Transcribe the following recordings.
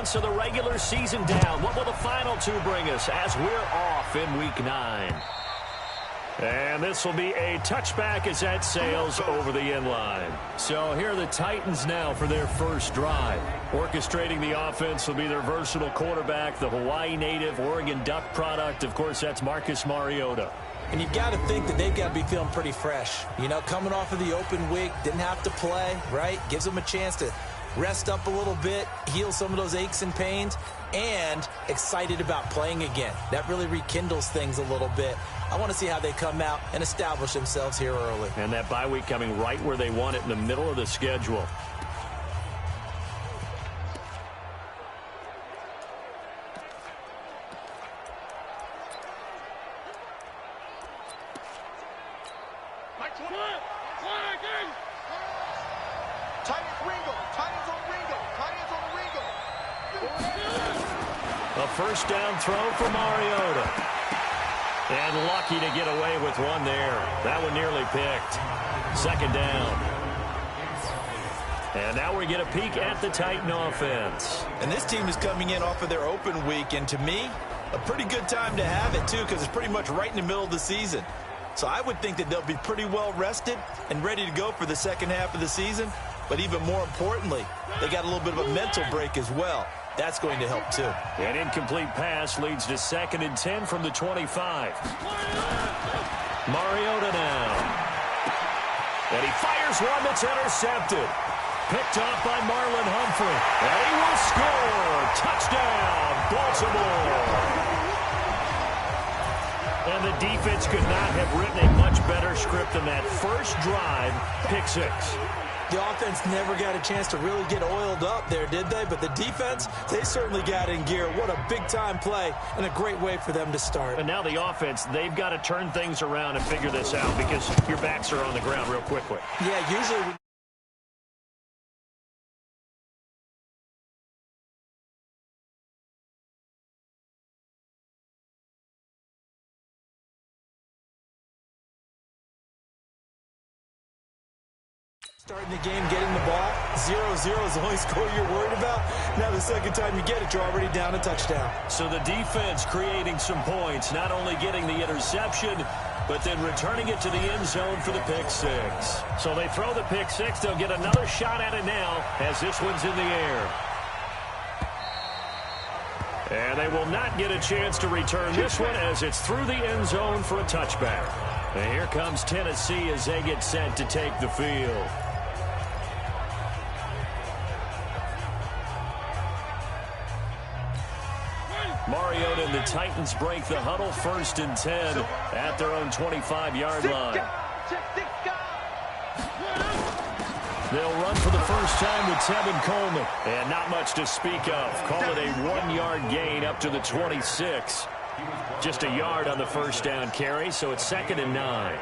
months of the regular season down. What will the final two bring us as we're off in Week 9? And this will be a touchback as that sails over the end line. So here are the Titans now for their first drive. Orchestrating the offense will be their versatile quarterback, the Hawaii native, Oregon Duck product. Of course, that's Marcus Mariota. And you've got to think that they've got to be feeling pretty fresh. You know, coming off of the open week, didn't have to play, right? Gives them a chance to rest up a little bit, heal some of those aches and pains, and excited about playing again. That really rekindles things a little bit. I want to see how they come out and establish themselves here early. And that bye week coming right where they want it, in the middle of the schedule. A first down throw for Mariota. And lucky to get away with one there. That one nearly picked. Second down. And now we get a peek at the Titan offense. And this team is coming in off of their open week, and to me, a pretty good time to have it, too, because it's pretty much right in the middle of the season. So I would think that they'll be pretty well rested and ready to go for the second half of the season. But even more importantly, they got a little bit of a mental break as well. That's going to help, too. An incomplete pass leads to 2nd and 10 from the 25. Mariota now. And he fires one that's intercepted. Picked off by Marlon Humphrey. And he will score. Touchdown, Baltimore. And the defense could not have written a much better script than that first drive, pick 6. The offense never got a chance to really get oiled up there, did they? But the defense, they certainly got in gear. What a big-time play and a great way for them to start. And now the offense, they've got to turn things around and figure this out because your backs are on the ground real quickly. Yeah, usually starting the game, getting the ball. 0-0 is the only score you're worried about. Now the second time you get it, you're already down a touchdown. So the defense creating some points, not only getting the interception, but then returning it to the end zone for the pick 6. So they throw the pick 6. They'll get another shot at it now as this one's in the air. And they will not get a chance to return this one as it's through the end zone for a touchback. And here comes Tennessee as they get set to take the field. Mariota and the Titans break the huddle, 1st and 10 at their own 25-yard line. They'll run for the first time with Tevin Coleman. And not much to speak of. Call it a 1-yard gain up to the 26. Just a yard on the first down carry, so it's 2nd and 9.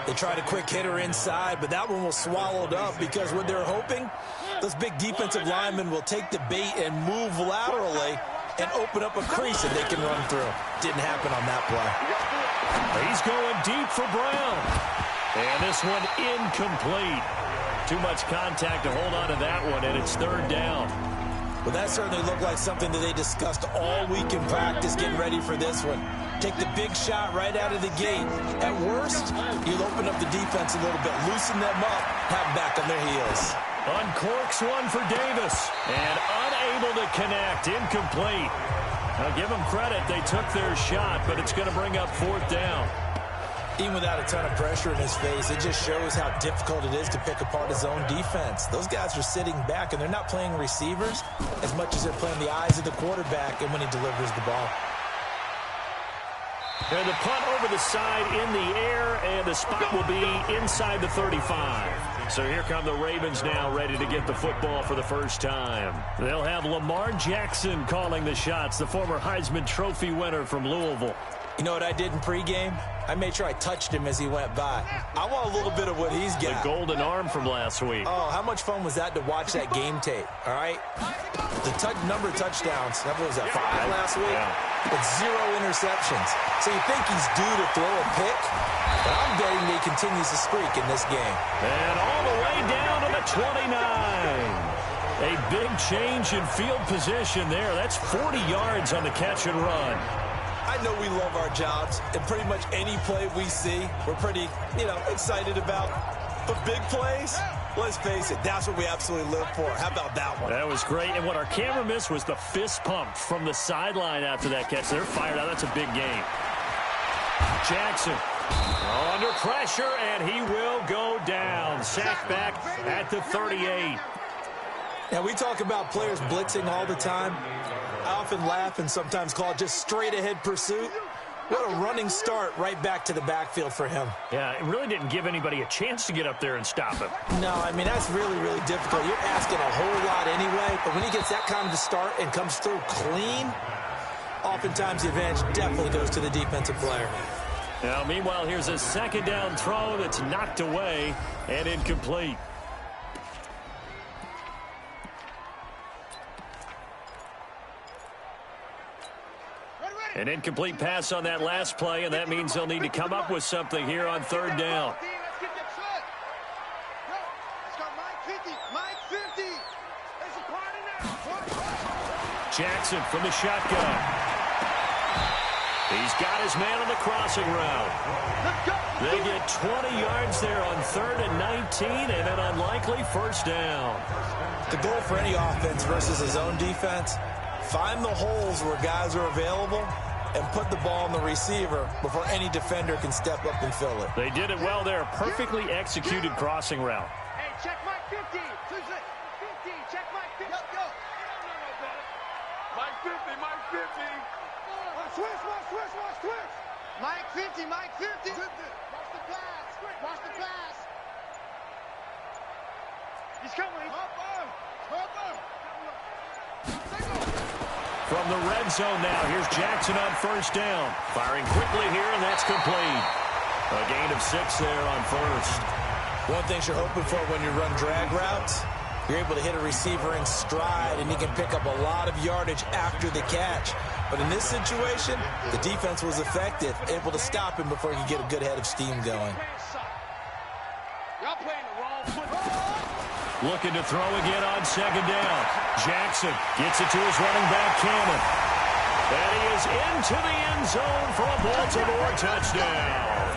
They tried a quick hitter inside, but that one was swallowed up because what they're hoping, those big defensive linemen will take the bait and move laterally and open up a crease that they can run through. Didn't happen on that play. He's going deep for Brown. And this one incomplete. Too much contact to hold on to that one, and it's 3rd down. Well, that certainly looked like something that they discussed all week in practice, getting ready for this one. Take the big shot right out of the gate. At worst, you'll open up the defense a little bit, loosen them up, have them back on their heels. Uncorks one for Davis, and unable to connect, incomplete. Now give them credit, they took their shot, but it's going to bring up 4th down. Even without a ton of pressure in his face, it just shows how difficult it is to pick apart his own defense. Those guys are sitting back, and they're not playing receivers as much as they're playing the eyes of the quarterback and when he delivers the ball. And the punt over the side in the air, and the spot will be inside the 35. So here come the Ravens now, ready to get the football for the first time. They'll have Lamar Jackson calling the shots, the former Heisman Trophy winner from Louisville. You know what I did in pregame? I made sure I touched him as he went by. I want a little bit of what he's got. The golden arm from last week. Oh, how much fun was that to watch that game tape, all right? The number of touchdowns, what was that, 5 last week? Yeah. With 0 interceptions. So you think he's due to throw a pick? But I'm betting that he continues to streak in this game. And all the way down to the 29. A big change in field position there. That's 40 yards on the catch and run. I know we love our jobs, and pretty much any play we see, we're pretty, excited about. But big plays, let's face it, that's what we absolutely live for. How about that one? That was great, and what our camera missed was the fist pump from the sideline after that catch. They're fired out. That's a big game. Jackson under pressure, and he will go down. Sacked back at the 38. Now, we talk about players blitzing all the time. I often laugh and sometimes call it just straight-ahead pursuit. What a running start right back to the backfield for him. Yeah, it really didn't give anybody a chance to get up there and stop him. No, I mean, that's really, really difficult. You're asking a whole lot anyway, but when he gets that kind of a start and comes through clean, oftentimes the advantage definitely goes to the defensive player. Now, meanwhile, here's a second down throw that's knocked away and incomplete. An incomplete pass on that last play, and that means they'll need to come up with something here on third down. Jackson from the shotgun. He's got his man on the crossing route. They get 20 yards there on 3rd and 19, and an unlikely first down. The goal for any offense versus his own defense, find the holes where guys are available and put the ball on the receiver before any defender can step up and fill it. They did it well there. Perfectly executed crossing route. Hey, check Mike 50. 50. Check Mike 50. Go. Mike 50. Mike 50. Switch. Mike 50. Mike 50. Watch the pass. Watch the pass. He's coming. From the red zone now, here's Jackson on first down. Firing quickly here, and that's complete. A gain of 6 there on first. One thing you're hoping for when you run drag routes, you're able to hit a receiver in stride, and he can pick up a lot of yardage after the catch. But in this situation, the defense was effective, able to stop him before he could get a good head of steam going. Y'all playing the wrong football. Looking to throw again on second down. Jackson gets it to his running back, Cannon. And he is into the end zone for a Baltimore touchdown.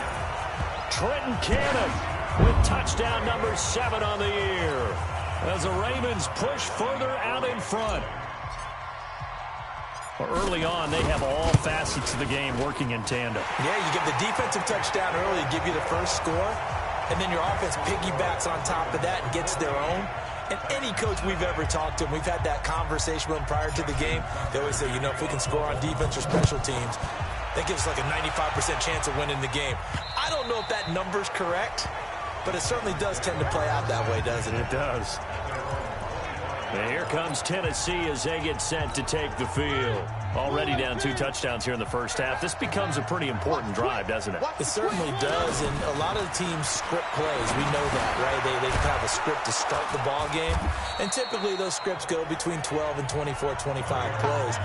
Trenton Cannon with touchdown number 7 on the year, as the Ravens push further out in front. Well, early on, they have all facets of the game working in tandem. Yeah, you give the defensive touchdown early, give you the first score, and then your offense piggybacks on top of that and gets their own. And any coach we've ever talked to, we've had that conversation with them prior to the game, they always say, if we can score on defense or special teams, that gives us like a 95% chance of winning the game. I don't know if that number's correct, but it certainly does tend to play out that way, doesn't it? It does. And here comes Tennessee as they get set to take the field. Already down 2 touchdowns here in the first half. This becomes a pretty important drive, doesn't it? It certainly does, and a lot of the teams script plays. We know that, right? They have a script to start the ball game, and typically those scripts go between 12 and 24, 25 plays.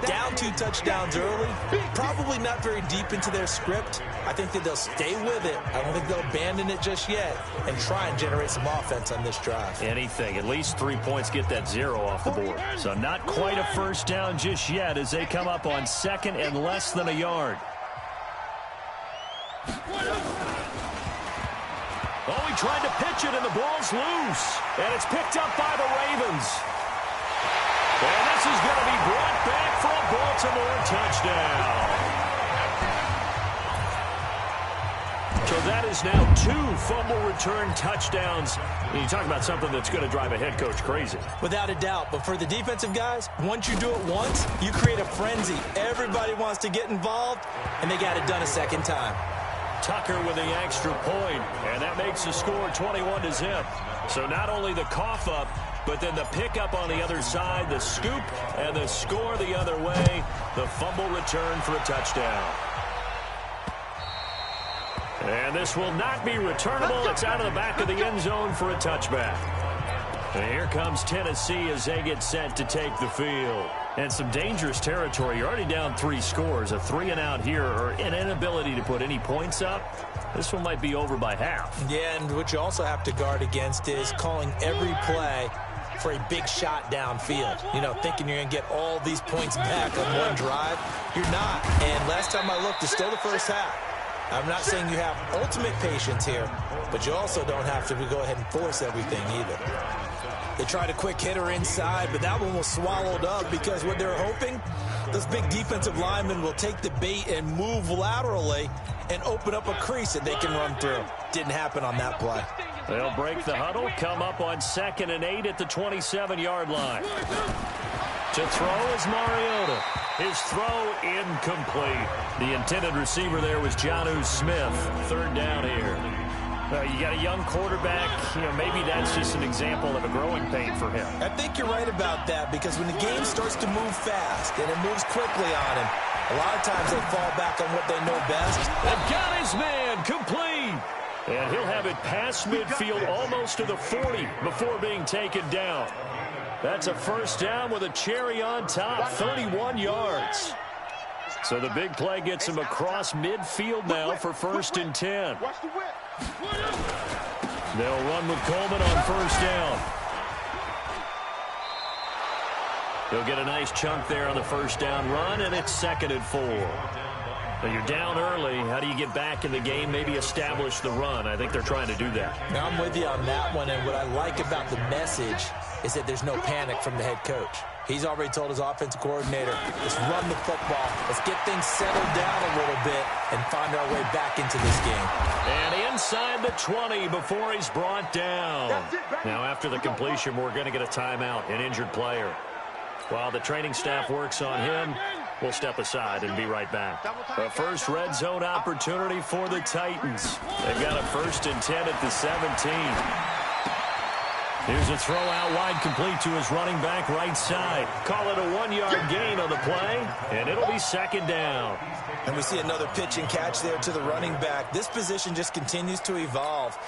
Down 2 touchdowns early, probably not very deep into their script. I think that they'll stay with it. I don't think they'll abandon it just yet and try and generate some offense on this drive. Anything. At least 3 points, get that 0 off the board. So not quite a first down just yet as they come up on 2nd and less than a yard. Oh, he tried to pitch it, and the ball's loose. And it's picked up by the Ravens. And this is going to be brought back for a Baltimore touchdown. So that is now 2 fumble return touchdowns. And you talk about something that's going to drive a head coach crazy. Without a doubt. But for the defensive guys, once you do it once, you create a frenzy. Everybody wants to get involved, and they got it done a second time. Tucker with the extra point, and that makes the score 21-0. So not only the cough up, but then the pickup on the other side, the scoop, and the score the other way, the fumble return for a touchdown. And this will not be returnable. It's out of the back of the end zone for a touchback. And here comes Tennessee as they get set to take the field. And some dangerous territory. You're already down 3 scores. A 3-and-out here, or an inability to put any points up. This one might be over by half. Yeah, and what you also have to guard against is calling every play for a big shot downfield. You know, thinking you're going to get all these points back on one drive. You're not. And last time I looked, it's still the first half. I'm not saying you have ultimate patience here, but you also don't have to go ahead and force everything either. They tried a quick hitter inside, but that one was swallowed up because what they're hoping, those big defensive linemen will take the bait and move laterally and open up a crease that they can run through. Didn't happen on that play. They'll break the huddle, come up on 2nd and 8 at the 27-yard line. To throw is Mariota. His throw incomplete. The intended receiver there was Jonnu Smith. 3rd down here. You got a young quarterback. You know, maybe that's just an example of a growing pain for him. I think you're right about that because when the game starts to move fast and it moves quickly on him, a lot of times they fall back on what they know best. They've got his man complete. And he'll have it past midfield almost to the 40 before being taken down. That's a 1st down with a cherry on top, 31 yards. So the big play gets him across midfield now for 1st and 10. They'll run with Coleman on 1st down. He'll get a nice chunk there on the 1st down run, and it's 2nd and 4. Now you're down early. How do you get back in the game, maybe establish the run? I think they're trying to do that. Now I'm with you on that one, and what I like about the message is that there's no panic from the head coach. He's already told his offensive coordinator, let's run the football. Let's get things settled down a little bit and find our way back into this game. And inside the 20 before he's brought down. Now after the completion, we're going to get a timeout, an injured player. While the training staff works on him, we'll step aside and be right back. A first red zone opportunity for the Titans. They've got a 1st and 10 at the 17. Here's a throw out wide, complete to his running back right side. Call it a 1-yard gain on the play, and it'll be 2nd down. And we see another pitch and catch there to the running back. This position just continues to evolve.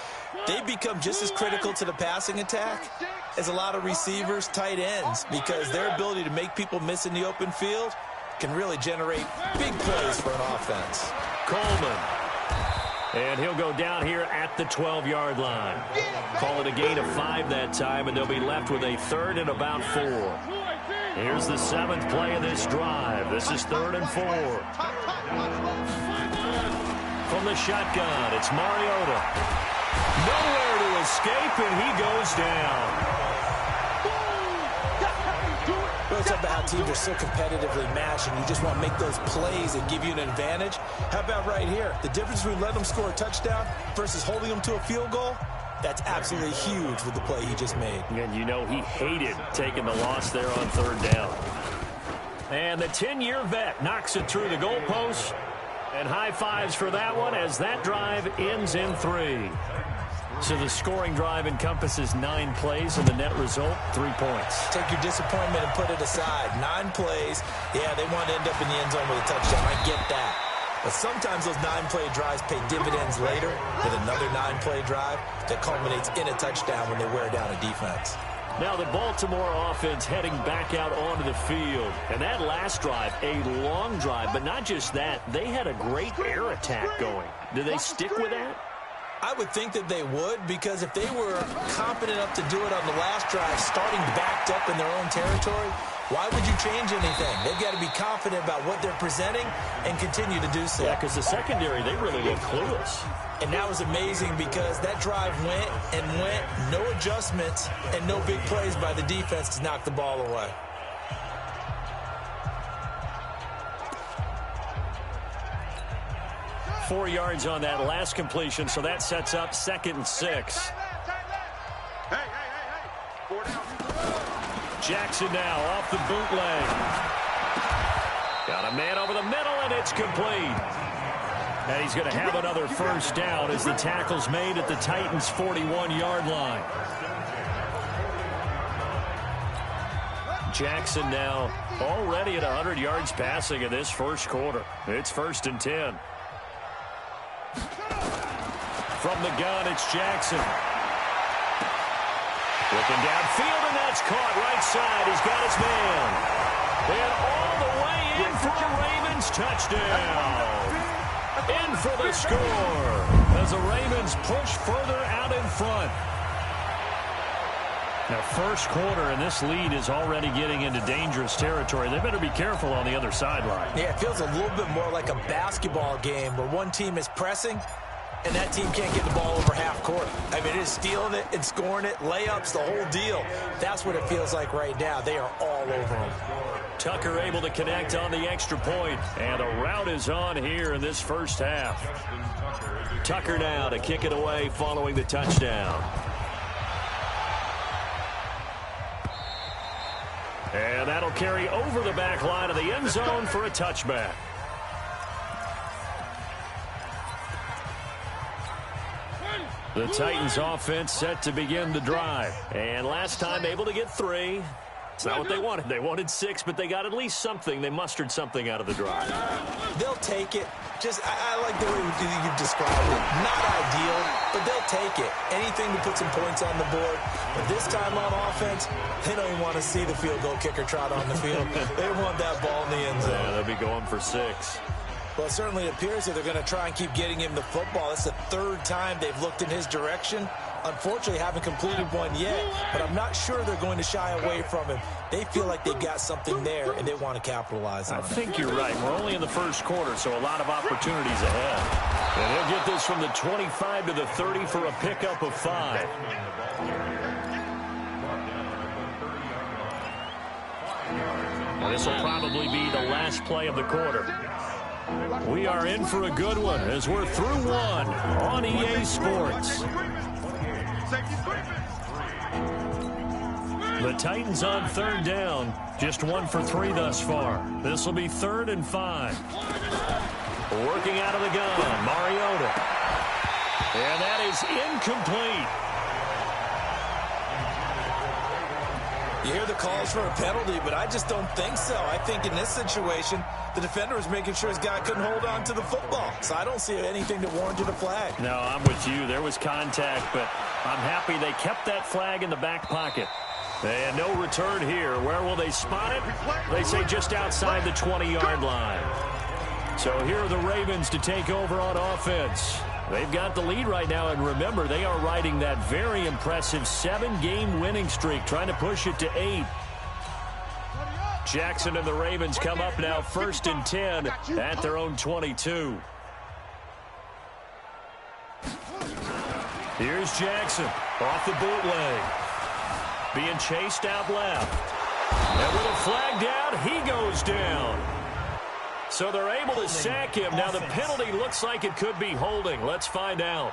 They become just as critical to the passing attack as a lot of receivers, tight ends, because their ability to make people miss in the open field can really generate big plays for an offense. Coleman. And he'll go down here at the 12-yard line. Call it a gain of 5 that time, and they'll be left with a 3rd and about 4. Here's the 7th play of this drive. This is 3rd and 4. From the shotgun, it's Mariota. Nowhere to escape, and he goes down. We talk about how teams are so competitively matched and you just want to make those plays that give you an advantage. How about right here? The difference between letting them score a touchdown versus holding them to a field goal, that's absolutely huge with the play he just made. And you know he hated taking the loss there on 3rd down. And the 10-year vet knocks it through the goalpost. And high fives for that one as that drive ends in 3. So the scoring drive encompasses 9 plays, and the net result, 3 points. Take your disappointment and put it aside. 9 plays. Yeah, they want to end up in the end zone with a touchdown. I get that. But sometimes those 9-play drives pay dividends later with another 9-play drive that culminates in a touchdown when they wear down a defense. Now the Baltimore offense heading back out onto the field. And that last drive, a long drive, but not just that. They had a great air attack going. Did they stick with that? I would think that they would, because if they were confident enough to do it on the last drive, starting backed up in their own territory, why would you change anything? They've got to be confident about what they're presenting and continue to do so. Yeah, because the secondary, they really look clueless. And that was amazing because that drive went and went, no adjustments, and no big plays by the defense to knock the ball away. Four yards on that last completion, so that sets up 2nd and 6. Jackson now off the bootleg. Got a man over the middle, and it's complete. And he's going to have another 1st down as the tackle's made at the Titans' 41-yard line. Jackson now already at 100 yards passing in this first quarter. It's 1st and 10. From the gun, it's Jackson. Looking downfield, and that's caught right side. He's got his man. And all the way in for a Ravens touchdown. In for the score as the Ravens push further out in front. Now, first quarter, and this lead is already getting into dangerous territory. They better be careful on the other sideline. Yeah, it feels a little bit more like a basketball game where one team is pressing and that team can't get the ball over half court. I mean, it is stealing it and scoring it, layups, the whole deal. That's what it feels like right now. They are all over them. Tucker able to connect on the extra point, and a rout is on here in this first half. Tucker now to kick it away following the touchdown. And that'll carry over the back line of the end zone for a touchback. The Titans offense set to begin the drive. And last time able to get 3. It's not what they wanted. They wanted 6, but they got at least something. They mustered something out of the drive. They'll take it. I like the way you described it. Not ideal, but they'll take it. Anything to put some points on the board. But this time on offense, they don't even want to see the field goal kicker trot on the field. They want that ball in the end zone. Yeah, they'll be going for 6. Well, it certainly appears that they're going to try and keep getting him the football. That's the 3rd time they've looked in his direction. Unfortunately, haven't completed one yet, but I'm not sure they're going to shy away from him. They feel like they've got something there, and they want to capitalize on it. I think you're right. We're only in the first quarter, so a lot of opportunities ahead. And he'll get this from the 25 to the 30 for a pickup of 5. Now, this will probably be the last play of the quarter. We are in for a good one as we're through 1 on EA Sports. The Titans on 3rd down, just 1 for 3 thus far. This will be 3rd and 5. Working out of the gun, Mariota. And that is incomplete. You hear the calls for a penalty, but I just don't think so. I think in this situation, the defender was making sure his guy couldn't hold on to the football. So I don't see anything that warranted a flag. No, I'm with you. There was contact, but I'm happy they kept that flag in the back pocket. And no return here. Where will they spot it? They say just outside the 20-yard line. So here are the Ravens to take over on offense. They've got the lead right now, and remember, they are riding that very impressive 7-game winning streak, trying to push it to 8. Jackson and the Ravens come up now 1st and 10 at their own 22. Here's Jackson off the bootleg. Being chased out left. And with a flag down, he goes down. So they're able to sack him. Now the penalty looks like it could be holding. Let's find out.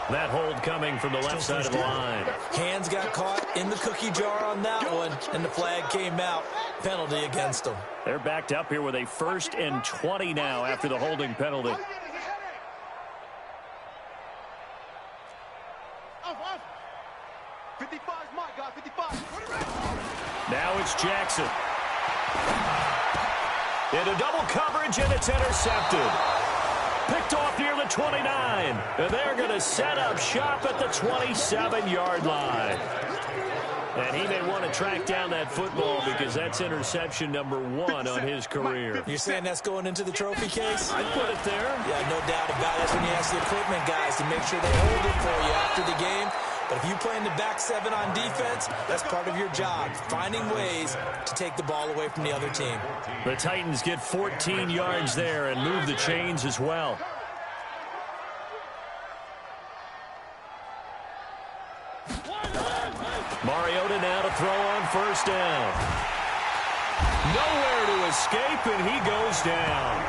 That hold coming from the left side of the line. Hands got caught in the cookie jar on that one, and the flag came out. Penalty against them. They're backed up here with a 1st and 20 now after the holding penalty. Now it's Jackson. Into double coverage, and it's intercepted. Picked off near the 29. And they're going to set up shop at the 27-yard line. And he may want to track down that football because that's interception number 1 on his career. You're saying that's going into the trophy case? I'd put it there. Yeah, no doubt about it. That's when you ask the equipment guys to make sure they hold it for you after the game. But if you play in the back 7 on defense, that's part of your job, finding ways to take the ball away from the other team. The Titans get 14 yards there and move the chains as well. Mariota now to throw on 1st down. Nowhere to escape, and he goes down.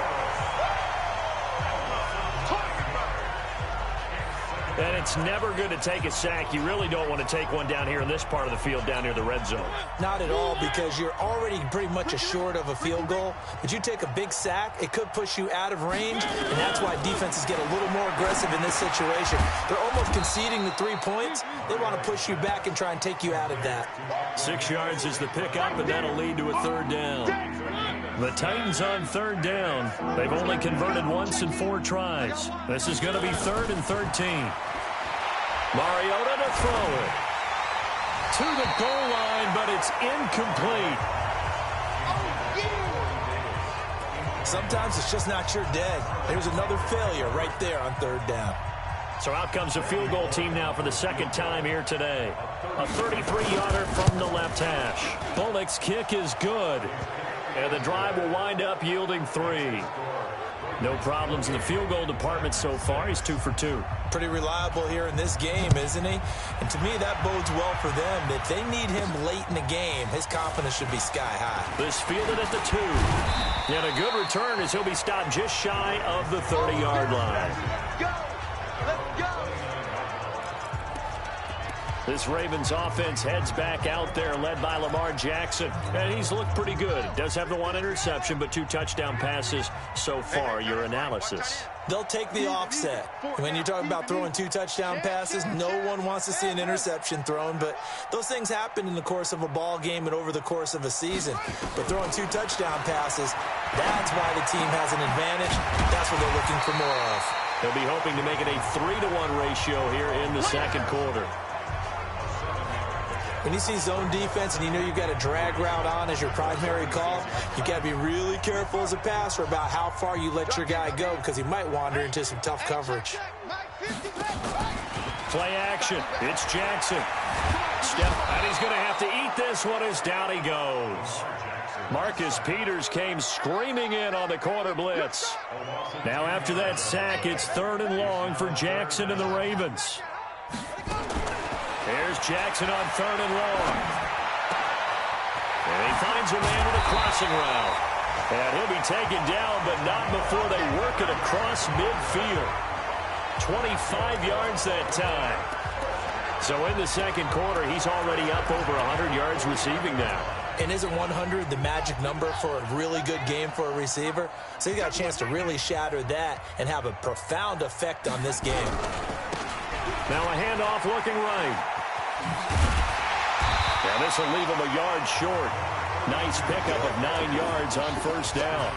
And it's never good to take a sack. You really don't want to take one down here in this part of the field down near the red zone. Not at all, because you're already pretty much assured of a field goal. But you take a big sack, it could push you out of range, and that's why defenses get a little more aggressive in this situation. They're almost conceding the 3 points. They want to push you back and try and take you out of that. 6 yards is the pickup, and that'll lead to a 3rd down. The Titans on 3rd down. They've only converted once in 4 tries. This is going to be 3rd and 13. Mariota to throw it. To the goal line, but it's incomplete. Sometimes it's just not your day. There's another failure right there on 3rd down. So out comes a field goal team now for the second time here today. A 33-yarder from the left hash. Bullock's kick is good. And the drive will wind up yielding 3. No problems in the field goal department so far. He's 2 for 2. Pretty reliable here in this game, isn't he? And to me, that bodes well for them. If they need him late in the game, his confidence should be sky high. This fielded at the 2. And a good return as he'll be stopped just shy of the 30-yard line. Go! Let's go! This Ravens offense heads back out there, led by Lamar Jackson. And he's looked pretty good. Does have the 1 interception, but 2 touchdown passes so far. Your analysis. They'll take the offset. When you're talking about throwing 2 touchdown passes, no one wants to see an interception thrown, but those things happen in the course of a ball game and over the course of a season. But throwing 2 touchdown passes, that's why the team has an advantage. That's what they're looking for more of. They'll be hoping to make it a 3-to-1 ratio here in the second quarter. When you see zone defense and you know you've got a drag route on as your primary call, you got to be really careful as a passer about how far you let your guy go because he might wander into some tough coverage. Play action. It's Jackson. Step, and he's going to have to eat this one as down he goes. Marcus Peters came screaming in on the corner blitz. Now after that sack, it's 3rd and long for Jackson and the Ravens. There's Jackson on 3rd and long. And he finds a man with a crossing route. And he'll be taken down, but not before they work it across midfield. 25 yards that time. So in the second quarter, he's already up over 100 yards receiving now. And isn't 100 the magic number for a really good game for a receiver? So he got a chance to really shatter that and have a profound effect on this game. Now a handoff looking right. Now this will leave him a yard short. Nice pickup of 9 yards on 1st down.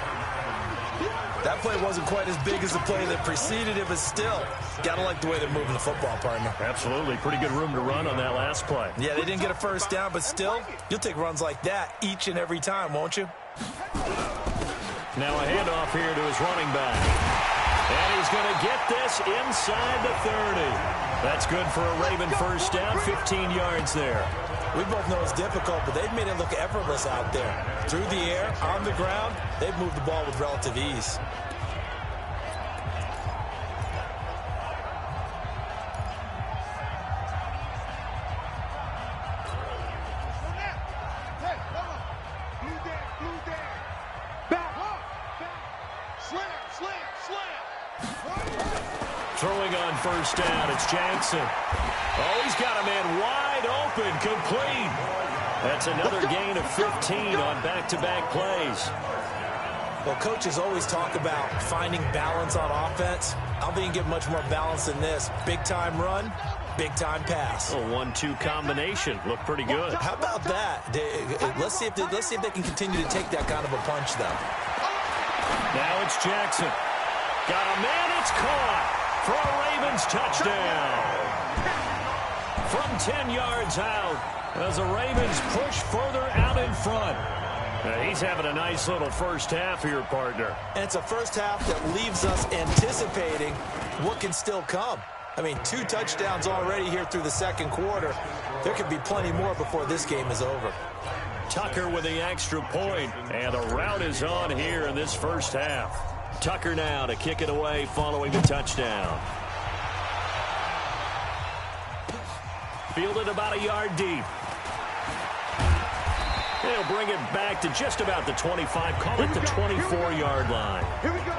That play wasn't quite as big as the play that preceded it, but still, gotta like the way they're moving the football, partner. Absolutely. Pretty good room to run on that last play. Yeah, they didn't get a 1st down, but still, you'll take runs like that each and every time, won't you? Now a handoff here to his running back. And he's going to get this inside the 30. That's good for a Raven 1st down, 15 yards there. We both know it's difficult, but they've made it look effortless out there. Through the air, on the ground, they've moved the ball with relative ease. Throwing on 1st down, it's Jackson. Oh, he's got a man wide open, complete. That's another gain of 15 on back-to-back plays. Well, coaches always talk about finding balance on offense. I don't think you can get much more balance than this. Big-time run, big-time pass. A 1-2 combination. Looked pretty good. How about that? Let's see if they can continue to take that kind of a punch, though. Now it's Jackson. Got a man, it's caught for a Ravens touchdown. From 10 yards out as the Ravens push further out in front. He's having a nice little first half here, partner. And it's a first half that leaves us anticipating what can still come. I mean, 2 touchdowns already here through the second quarter. There could be plenty more before this game is over. Tucker with the extra point, and the route is on here in this first half. Tucker now to kick it away following the touchdown. Fielded about a yard deep. They'll bring it back to just about the 25, call it the 24-yard line. Here we go.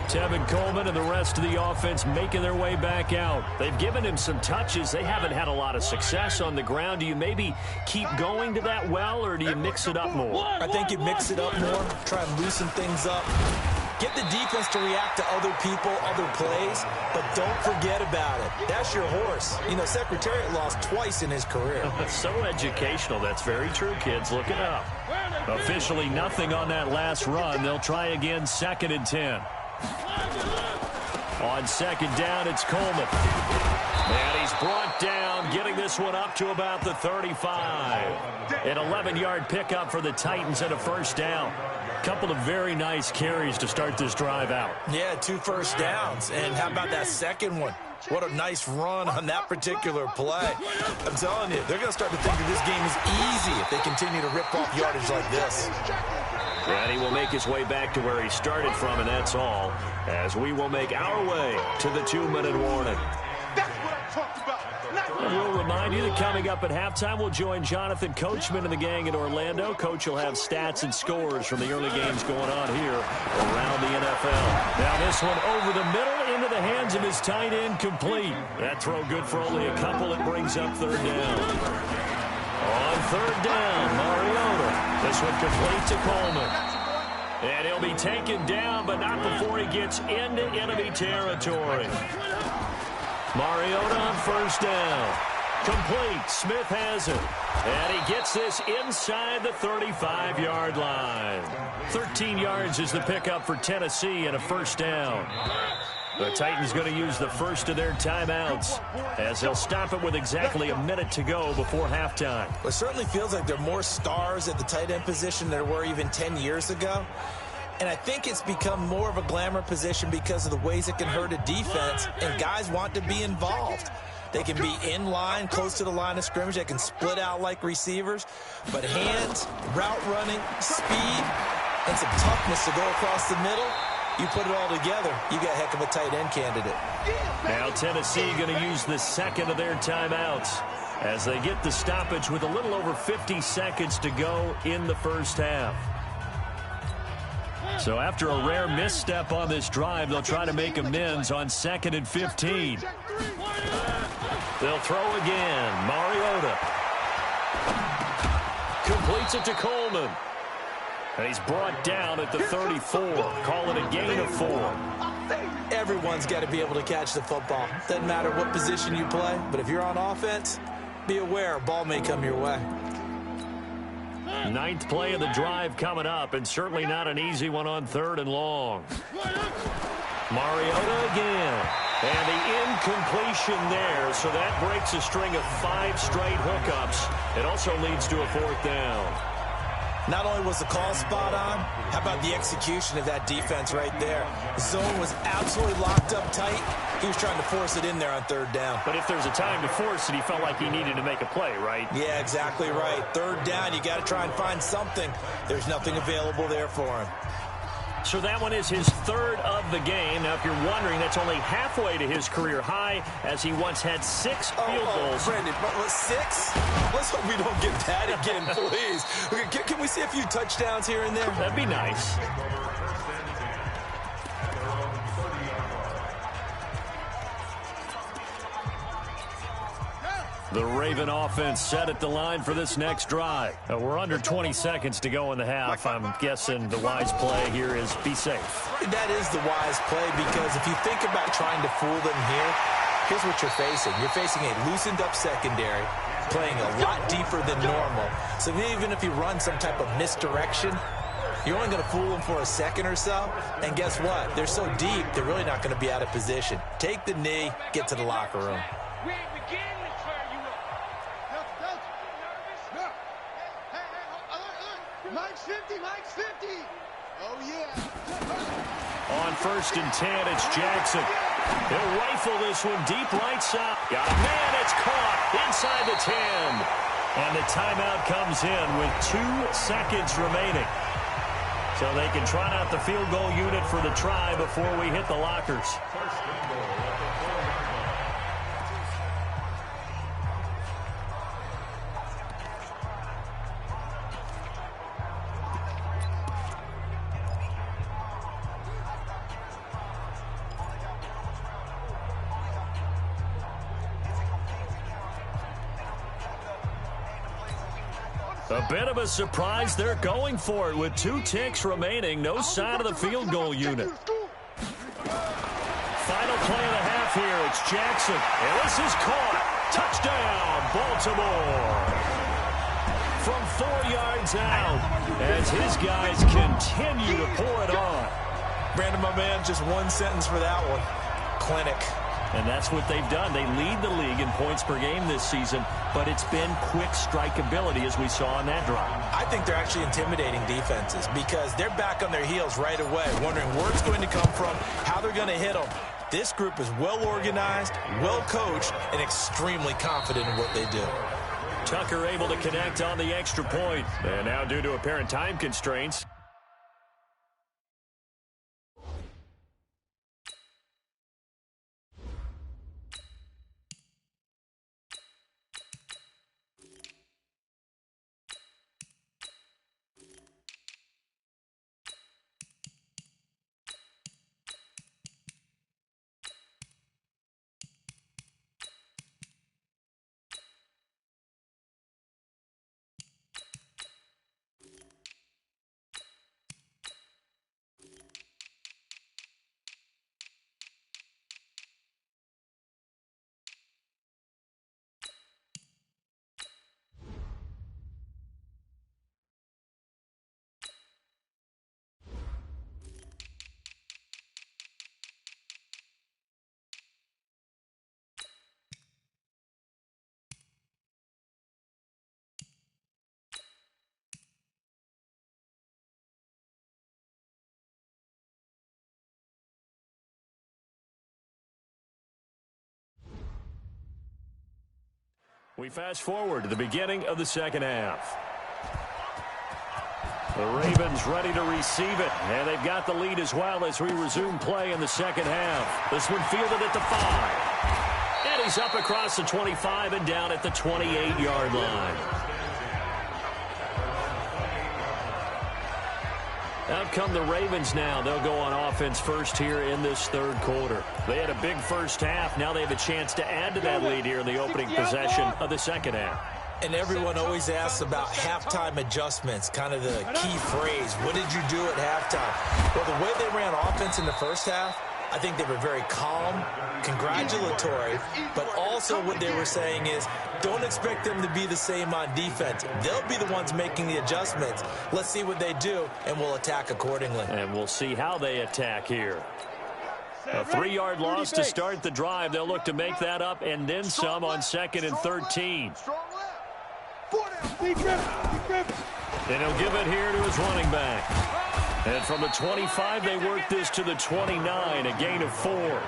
Tevin Coleman and the rest of the offense making their way back out. They've given him some touches. They haven't had a lot of success on the ground. Do you maybe keep going to that well, or do you mix it up more? I think you mix it up more, try and loosen things up. Get the defense to react to other people, other plays, but don't forget about it. That's your horse. You know, Secretariat lost twice in his career. So educational. That's very true, kids. Look it up. Officially nothing on that last run. They'll try again, 2nd and 10. On 2nd down, it's Coleman. And he's brought down, getting this one up to about the 35. An 11-yard pickup for the Titans and a 1st down. Couple of very nice carries to start this drive out. Yeah, 2 first downs. And how about that second one? What a nice run on that particular play. I'm telling you, they're going to start to think that this game is easy if they continue to rip off yardage like this. And he will make his way back to where he started from, and that's all, as we will make our way to the 2-minute warning. That's what I'm talking about. And we'll remind you that coming up at halftime, we'll join Jonathan Coachman and the gang in Orlando. Coach will have stats and scores from the early games going on here around the NFL. Now this one over the middle into the hands of his tight end, complete. That throw good for only a couple. It brings up 3rd down. On 3rd down, Mariota. This one complete to Coleman. And he'll be taken down, but not before he gets into enemy territory. Mariota on 1st down. Complete. Smith has it. And he gets this inside the 35-yard line. 13 yards is the pickup for Tennessee and a 1st down. The Titans going to use the first of their timeouts as they'll stop it with exactly a minute to go before halftime. Well, it certainly feels like there are more stars at the tight end position than there were even 10 years ago. And I think it's become more of a glamour position because of the ways it can hurt a defense, and guys want to be involved. They can be in line, close to the line of scrimmage. They can split out like receivers. But hands, route running, speed, and some toughness to go across the middle, you put it all together, you got a heck of a tight end candidate. Now Tennessee going to use the second of their timeouts as they get the stoppage with a little over 50 seconds to go in the first half. So after a rare misstep on this drive, they'll try to make amends on 2nd and 15. They'll throw again. Mariota completes it to Coleman. And he's brought down at the 34. Call it a gain of 4. Everyone's got to be able to catch the football. Doesn't matter what position you play, but if you're on offense, be aware a ball may come your way. 9th play of the drive coming up, and certainly not an easy one on 3rd and long. Mariota again. And the incompletion there, so that breaks a string of 5 straight hookups. It also leads to a 4th down. Not only was the call spot on, how about the execution of that defense right there? The zone was absolutely locked up tight. He was trying to force it in there on 3rd down. But if there's a time to force it, he felt like he needed to make a play, right? Yeah, exactly right. 3rd down, you got to try and find something. There's nothing available there for him. So that one is his 3rd of the game. Now, if you're wondering, that's only halfway to his career high, as he once had 6 field goals. Brandon, 6? Let's hope we don't get that again, please. Okay, can we see a few touchdowns here and there? That'd be nice. The Raven offense set at the line for this next drive. We're under 20 seconds to go in the half. I'm guessing the wise play here is be safe. That is the wise play, because if you think about trying to fool them here, here's what you're facing. You're facing a loosened up secondary, playing a lot deeper than normal. So even if you run some type of misdirection, you're only going to fool them for a second or so. And guess what? They're so deep, they're really not going to be out of position. Take the knee, get to the locker room. Mike's 50, Mike's 50. Oh, yeah. On 1st and 10, it's Jackson. He'll rifle this one deep right side. Got a man, it's caught inside the 10. And the timeout comes in with 2 seconds remaining. So they can trot out the field goal unit for the try before we hit the lockers. A bit of a surprise. They're going for it with 2 ticks remaining. No sign of the field goal unit. Final play of the half here. It's Jackson. And this is caught. Touchdown, Baltimore. From 4 yards out as his guys continue to pour it on. Brandon, my man, just one sentence for that one. Clinic. And that's what they've done. They lead the league in points per game this season, but it's been quick strikeability as we saw on that drive. I think they're actually intimidating defenses because they're back on their heels right away, wondering where it's going to come from, how they're going to hit them. This group is well organized, well coached, and extremely confident in what they do. Tucker able to connect on the extra point. And now due to apparent time constraints, we fast forward to the beginning of the second half. The Ravens ready to receive it, and they've got the lead as well as we resume play in the second half. This one fielded at the 5. And he's up across the 25 and down at the 28-yard line. Out come the Ravens now. They'll go on offense first here in this third quarter. They had a big first half. Now they have a chance to add to that lead here in the opening possession of the second half. And everyone always asks about halftime adjustments, kind of the key phrase. What did you do at halftime? Well, the way they ran offense in the first half, I think they were very calm, congratulatory, but also what they were saying is don't expect them to be the same on defense. They'll be the ones making the adjustments. Let's see what they do, and we'll attack accordingly. And we'll see how they attack here. A 3-yard loss to start the drive. They'll look to make that up and then some on 2nd and 13. And he'll give it here to his running back. And from the 25, they work this to the 29, a gain of 4.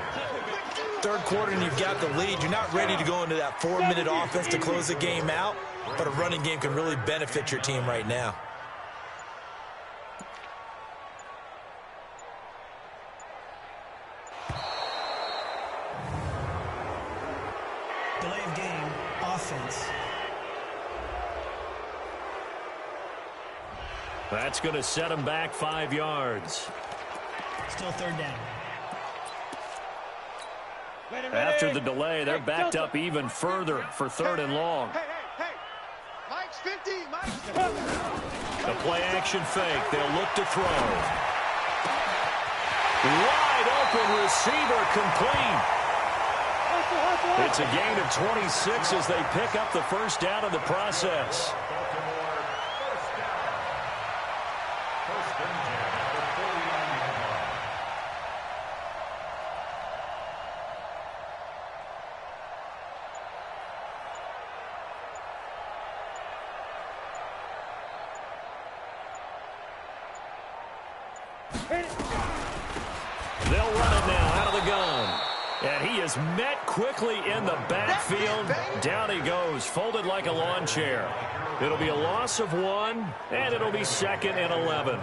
Third quarter, and you've got the lead. You're not ready to go into that 4-minute offense to close the game out, but a running game can really benefit your team right now. Delay of game, offense. That's going to set them back 5 yards. Still third down. After the delay, they're backed up even further for 3rd and long. Hey. Mike's 50. Mike's 50. The play action fake. They'll look to throw. Wide open receiver complete. It's a gain of 26 as they pick up the first down in the process. They'll run it now out of the gun. And he is met quickly in the backfield. Down he goes, folded like a lawn chair. It'll be a loss of 1, and it'll be 2nd and 11.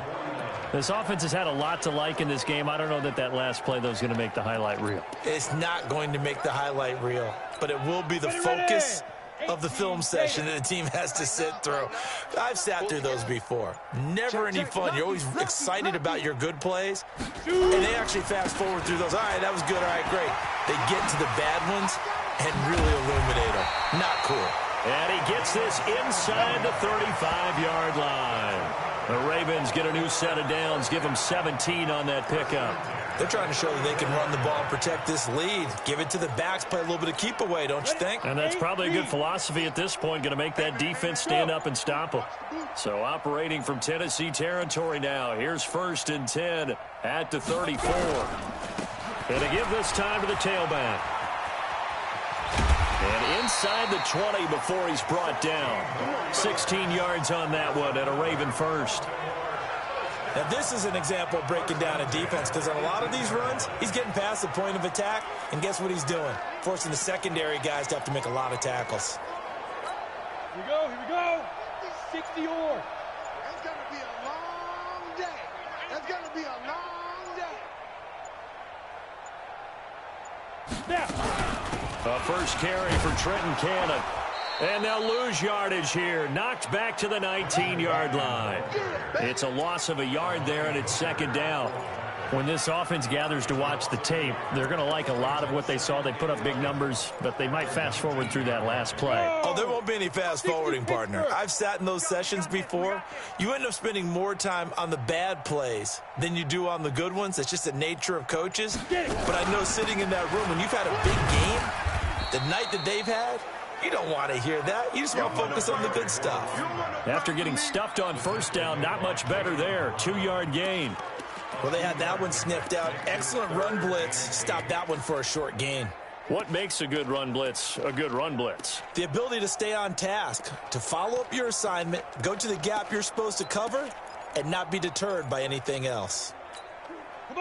This offense has had a lot to like in this game. I don't know that that last play, though, is going to make the highlight reel. It's not going to make the highlight reel, but it will be the focus of the film session that the team has to sit through. I've sat through those before. Never any fun. You're always excited about your good plays, and they actually fast forward through those. All right, that was good. All right, great. They get to the bad ones and really illuminate them. Not cool. And he gets this inside the 35-yard line. The Ravens get a new set of downs, give them 17 on that pickup. They're trying to show that they can run the ball and protect this lead. Give it to the backs, play a little bit of keep away, don't you think? And that's probably a good philosophy at this point, going to make that defense stand up and stop them. So operating from Tennessee territory now. Here's 1st and 10 at the 34. And to give this time to the tailback. And inside the 20 before he's brought down. 16 yards on that one and a Raven first. Now, this is an example of breaking down a defense, because on a lot of these runs, he's getting past the point of attack, and guess what he's doing? Forcing the secondary guys to have to make a lot of tackles. Here we go. 60 or. It's going to be a long day. It's going to be a long day. Snap. A first carry for Trenton Cannon. And they'll lose yardage here. Knocked back to the 19-yard line. It's a loss of a yard there, and it's second down. When this offense gathers to watch the tape, they're going to like a lot of what they saw. They put up big numbers, but they might fast forward through that last play. Oh, there won't be any fast forwarding, partner. I've sat in those sessions before. You end up spending more time on the bad plays than you do on the good ones. It's just the nature of coaches. But I know sitting in that room, when you've had a big game, the night that they've had, you don't want to hear that. You just want to focus on the good stuff. After getting stuffed on first down, not much better there. 2-yard gain. Well, they had that one sniffed out. Excellent run blitz. Stopped that one for a short gain. What makes a good run blitz a good run blitz? The ability to stay on task, to follow up your assignment, go to the gap you're supposed to cover, and not be deterred by anything else.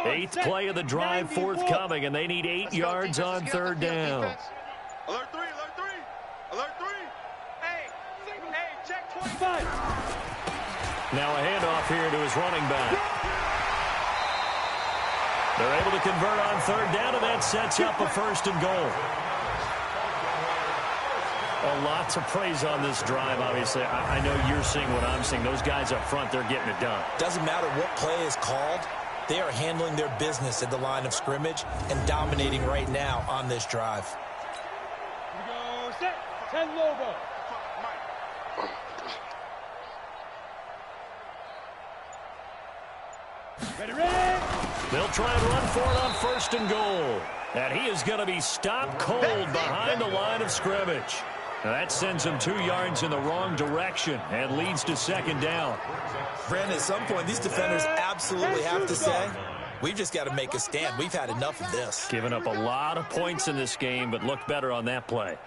Eighth play of the drive forthcoming, and they need 8 yards on third down. Alert 3, alert 3. Alert 3. Hey, check 25. Now a handoff here to his running back. They're able to convert on third down, and that sets up a first and goal. A lot to praise on this drive, obviously. I know you're seeing what I'm seeing. Those guys up front, they're getting it done. Doesn't matter what play is called. They are handling their business at the line of scrimmage and dominating right now on this drive. Here we go. Set. 10 Lobo. Ready. They'll try and run for it on first and goal. And he is going to be stopped cold behind the line of scrimmage. Now that sends him 2 yards in the wrong direction and leads to second down. Brandon, at some point, these defenders absolutely have to say, we've just got to make a stand. We've had enough of this. Given up a lot of points in this game, but looked better on that play.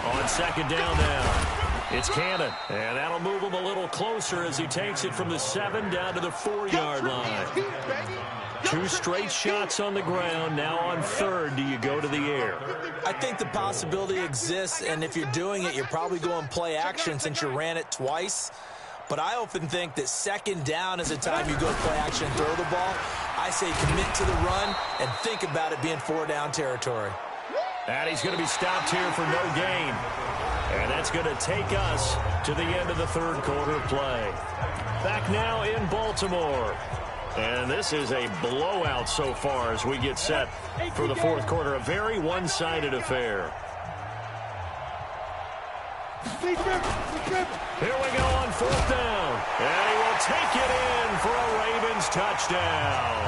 On second down now. It's Cannon, and that'll move him a little closer as he takes it from the 7 down to the 4-yard line. 2 straight shots on the ground. Now on third, do you go to the air? I think the possibility exists, and if you're doing it, you're probably going play action since you ran it twice. But I often think that second down is a time you go play action and throw the ball. I say commit to the run and think about it being 4-down territory. And he's going to be stopped here for no gain. And that's going to take us to the end of the third quarter of play. Back now in Baltimore. And this is a blowout so far as we get set for the fourth quarter. A very one-sided affair. Here we go on fourth down. And he will take it in for a Ravens touchdown.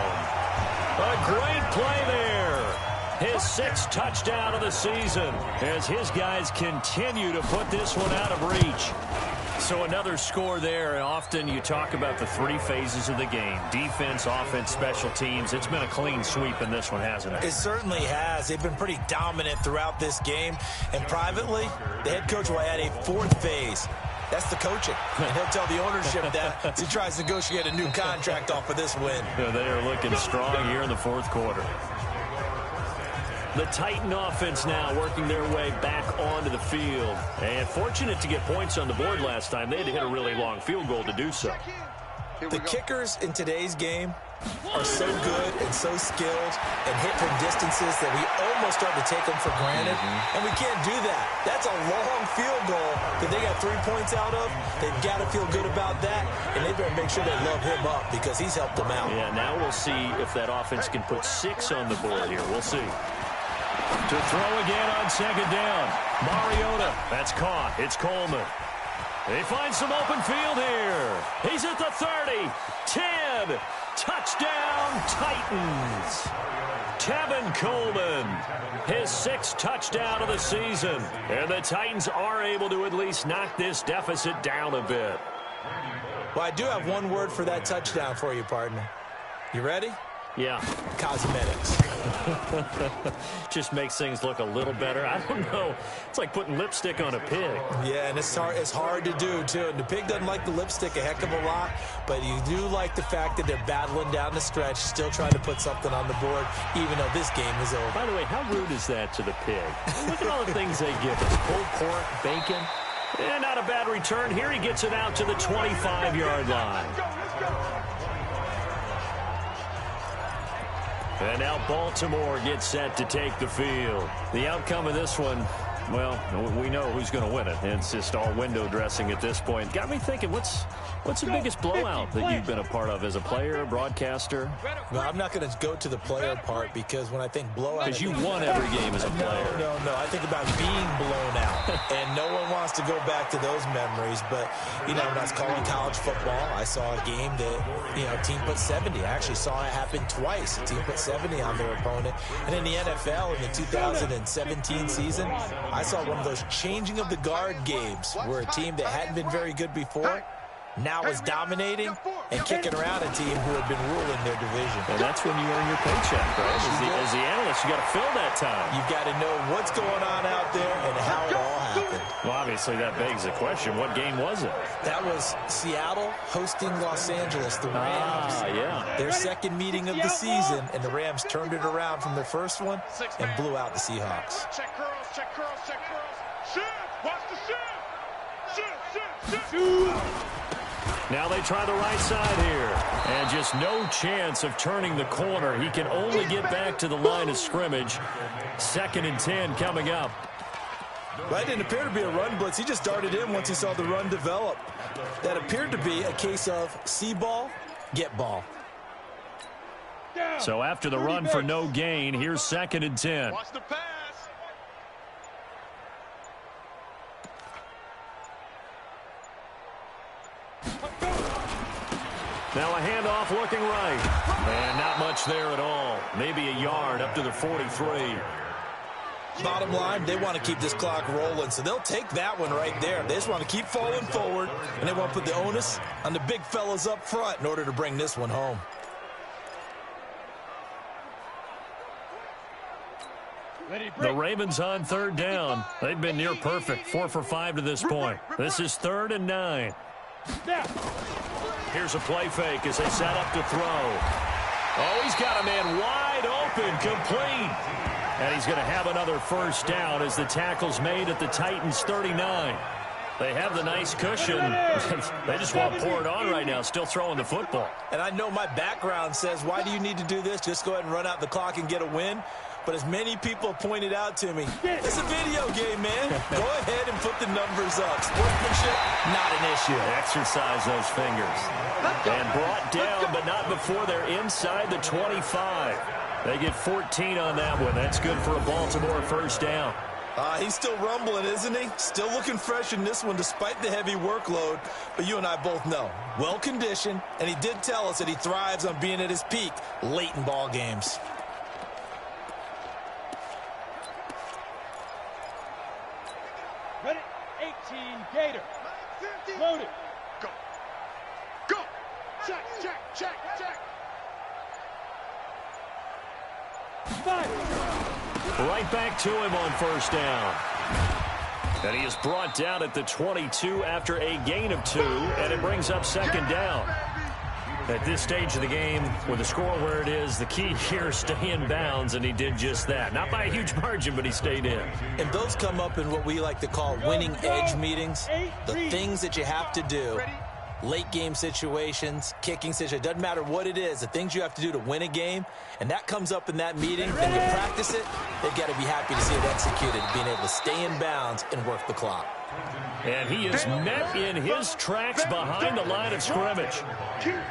A great play there. His 6th touchdown of the season as his guys continue to put this one out of reach. So another score there, and often you talk about the 3 phases of the game. Defense, offense, special teams. It's been a clean sweep in this one, hasn't it? It certainly has. They've been pretty dominant throughout this game. And privately, the head coach will add a 4th phase. That's the coaching. And he'll tell the ownership that as he tries to negotiate a new contract off of this win. They are looking strong here in the fourth quarter. The Titan offense now working their way back onto the field. And fortunate to get points on the board last time. They had to hit a really long field goal to do so. The kickers in today's game are so good and so skilled and hit from distances that we almost start to take them for granted. And we can't do that. That's a long field goal that they got 3 points out of. They've got to feel good about that, and they better make sure they love him up because he's helped them out. Yeah, now we'll see if that offense can put 6 on the board here. We'll see. To throw again on second down. Mariota. That's caught. It's Coleman. They find some open field here. He's at the 30. 10. Touchdown, Titans. Tevin Coleman. His 6th touchdown of the season. And the Titans are able to at least knock this deficit down a bit. Well, I do have one word for that touchdown for you, partner. You ready? Yeah. Cosmetics. Just makes things look a little better. I don't know. It's like putting lipstick on a pig. Yeah, and it's hard to do, too. And the pig doesn't like the lipstick a heck of a lot, but you do like the fact that they're battling down the stretch, still trying to put something on the board, even though this game is over. By the way, how rude is that to the pig? Look at all the things they give us. Pulled pork, bacon. And not a bad return. Here he gets it out to the 25-yard line. And now Baltimore gets set to take the field. The outcome of this one, well, we know who's going to win it. It's just all window dressing at this point. Got me thinking, what's the biggest blowout that you've been a part of as a player, broadcaster? Well, I'm not going to go to the player part because when I think blowout... Because you won every game as a player. No. I think about being blown out. And no one wants to go back to those memories. But, when I was calling college football, I saw a game that, a team put 70. I actually saw it happen twice. A team put 70 on their opponent. And in the NFL, in the 2017 season, I saw one of those changing of the guard games where a team that hadn't been very good before now is dominating and kicking around a team who had been ruling their division. And that's when you earn your paycheck, right? As the analyst, you got to fill that time. You've got to know what's going on out there and how it all happened. Well, obviously, that begs the question, what game was it? That was Seattle hosting Los Angeles, the Rams. Yeah. Their second meeting of the season, and the Rams turned it around from their first one and blew out the Seahawks. Check curls, check curls, check curls. Shift, watch the shift. Shift. Now they try the right side here. And just no chance of turning the corner. He can only get back to the line of scrimmage. 2nd and 10 coming up. Well, it didn't appear to be a run blitz. He just darted in once he saw the run develop. That appeared to be a case of see ball, get ball. So after the run for no gain, here's 2nd and 10. Watch the pass. Now a handoff looking right. And not much there at all. Maybe a yard up to the 43. Bottom line, they want to keep this clock rolling, so they'll take that one right there. They just want to keep falling forward, and they want to put the onus on the big fellas up front in order to bring this one home. The Ravens on 3rd down. They've been near perfect, 4 for 5 to this point. This is 3rd and 9. Here's a play fake as they set up to throw. Oh, he's got a man wide open, complete. And he's going to have another first down as the tackle's made at the Titans' 39. They have the nice cushion. They just want to pour it on right now, still throwing the football. And I know my background says, why do you need to do this? Just go ahead and run out the clock and get a win. But as many people pointed out to me, it's a video game, man. Go ahead and put the numbers up. Sportsmanship, not an issue. Exercise those fingers. And brought down, but not before they're inside the 25. They get 14 on that one. That's good for a Baltimore first down. He's still rumbling, isn't he? Still looking fresh in this one despite the heavy workload. But you and I both know, well-conditioned, and he did tell us that he thrives on being at his peak late in ball games. Ready? 18, Gator. Loaded. Go. Go. Check, check, check, check. 5. Right back to him on first down. And he is brought down at the 22 after a gain of 2, and it brings up 2nd down. At this stage of the game, with the score where it is, the key here is stay in bounds, and he did just that. Not by a huge margin, but he stayed in. And those come up in what we like to call winning edge meetings. The things that you have to do, late game situations, kicking situations, doesn't matter what it is, the things you have to do to win a game, and that comes up in that meeting, then you practice it, they've got to be happy to see it executed, being able to stay in bounds and work the clock. And he is met in his tracks behind the line of scrimmage.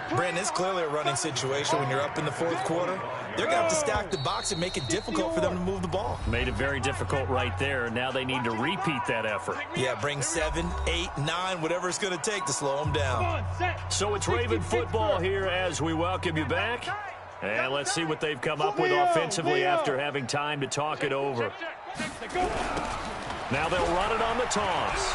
Brandon, it's clearly a running situation when you're up in the 4th quarter. They're going to have to stack the box and make it difficult for them to move the ball. Made it very difficult right there. Now they need to repeat that effort. Yeah, bring 7, 8, 9, whatever it's going to take to slow them down. So it's Raven football here as we welcome you back. And let's see what they've come up with offensively after having time to talk it over. Now they'll run it on the toss.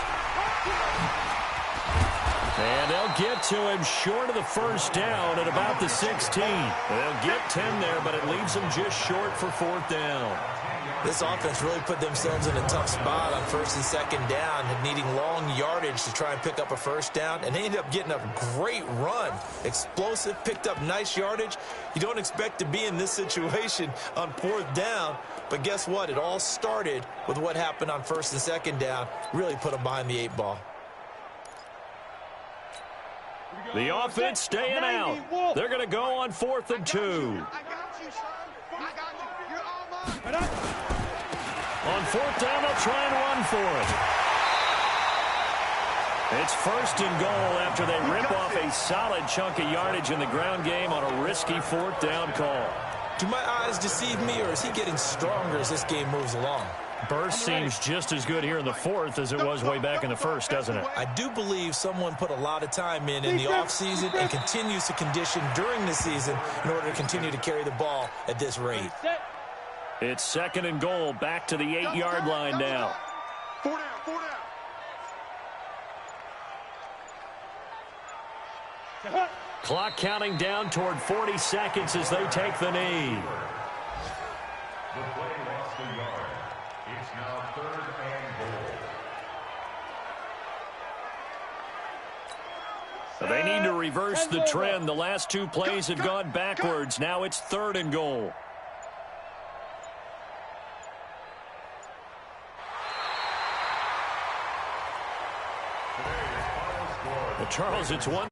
And they'll get to him short of the first down at about the 16. They'll get 10 there, but it leaves them just short for fourth down. This offense really put themselves in a tough spot on first and second down, needing long yardage to try and pick up a first down, and they ended up getting a great run. Explosive, picked up nice yardage. You don't expect to be in this situation on fourth down, but guess what? It all started with what happened on first and second down. Really put them behind the 8 ball. The offense staying out. They're going to go on 4th and 2. I got you, son. I got you. You're all mine. On 4th down, they'll try and run for it. It's 1st and goal after they rip off a solid chunk of yardage in the ground game on a risky 4th down call. Do my eyes deceive me, or is he getting stronger as this game moves along? Burst seems just as good here in the 4th as it was way back in the 1st, doesn't it? I do believe someone put a lot of time in the offseason and continues to condition during the season in order to continue to carry the ball at this rate. It's 2nd and goal, back to the 8-yard line now. 4 down, 4 down. Clock counting down toward 40 seconds as they take the knee. The play lost a yard. It's now 3rd and goal. They need to reverse the trend. The last 2 plays have gone backwards. Now it's 3rd and goal. Well, Charles, it's one.